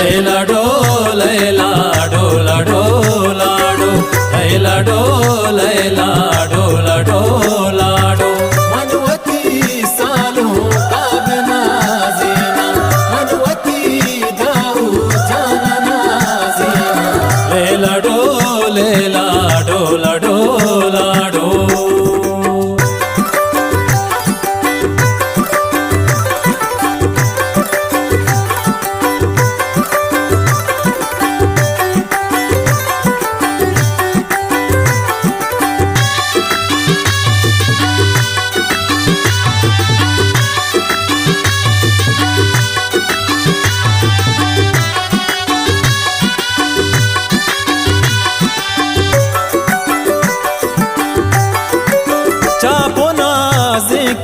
Laila dough Laila डोला डोलाडो Laila dough Laila डोला डोलाडो मनवती सालो कागना जीना मनवती दाऊ जानना जीना लैला डो लैला डोला डोलाडो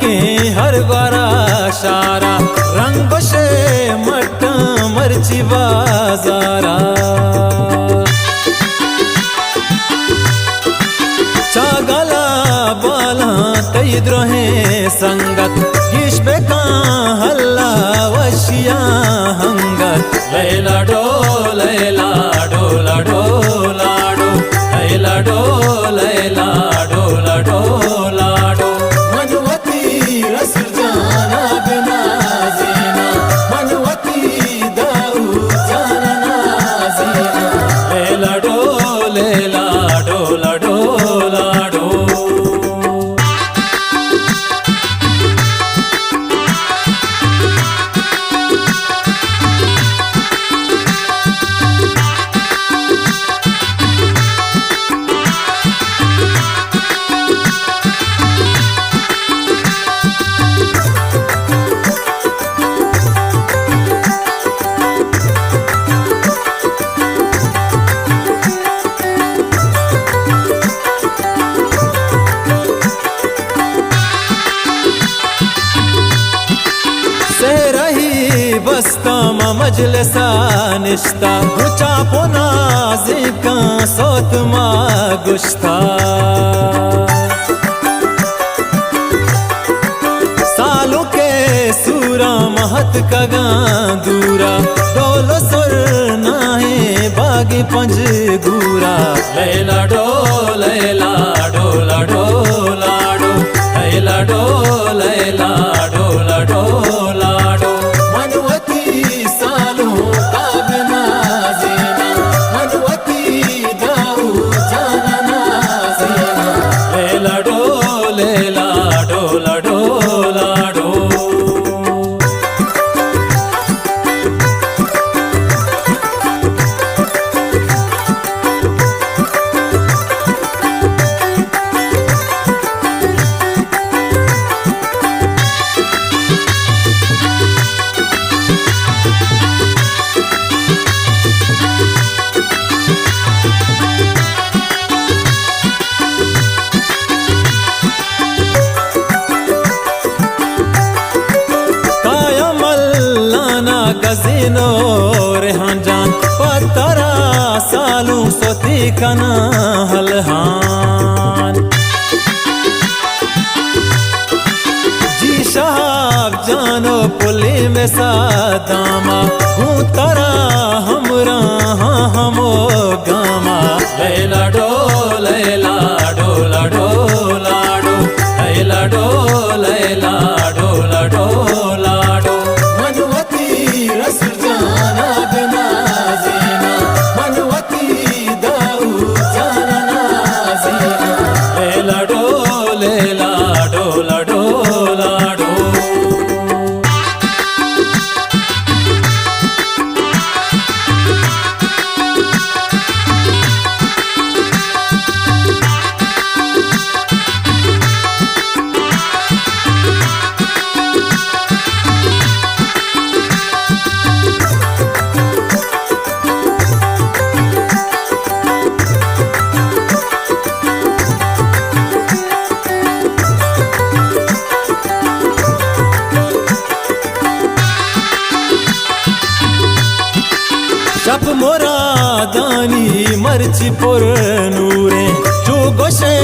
के हर बारा शारा रंग से मट मर्ची बाजारा चागला बाला तई द्रोहे संगत इश पे का हल्ला वशिया हंगत लैला डो लैला डोला डोलाडो लैला डो लैला डोला डोलाडो रसूल जाना बिना जीना मनवती दाऊ जानना जीना लैला डो लैला डोला डोलाडो बस्ता मजलसा निश्ता ऊंचा पोना जिका सोत मा गुश्ता सालों के सूरा महत कगा दूरा डोलो सुर नाहे बागी पंज गुरा लैला डो लैला डोला डोलाडो लैला डो लैला डोला डोलाडो सालो कागना जीना मनवती दाऊ जानना जीना लैला डो लैला डोला डोलाडो गजीनो रेहान जान पतरा सालू सोती कना हलहान जी साहब जानो पुली में सादामा हूँ तरा हमरा हमो गामा लैला डो लैला डोला डोलाडो लैला डो लैला डोला डोलाडो रसूल जाना बिना जीना मनवती दाऊ जानना जीना लैला डो लैला डोला डोलाडो शप मोरा दानी मर्ची पुर नूरे जो गोशे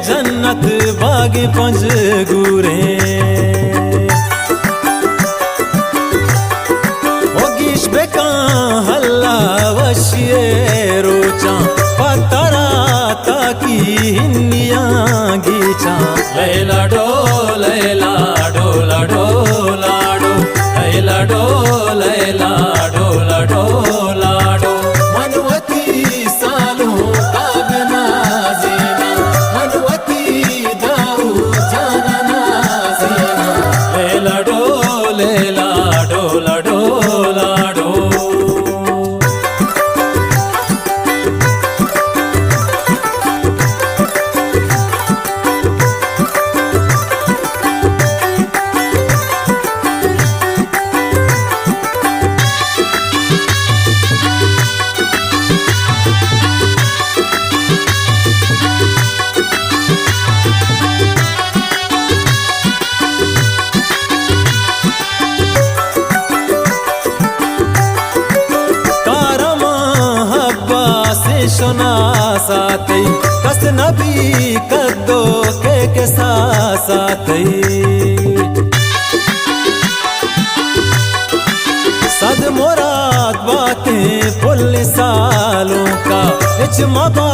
जन्नत बागे पंज गुरे होगीश बेका हल लाडो लैला डो लाडो मनवती सालों का नाजीना मनवती दाऊ जाना नाजीना लैला डो लाडो शोना साथै कस नबी कद्दो के साथै सद मुराद बातें फुल सालों का इच मबा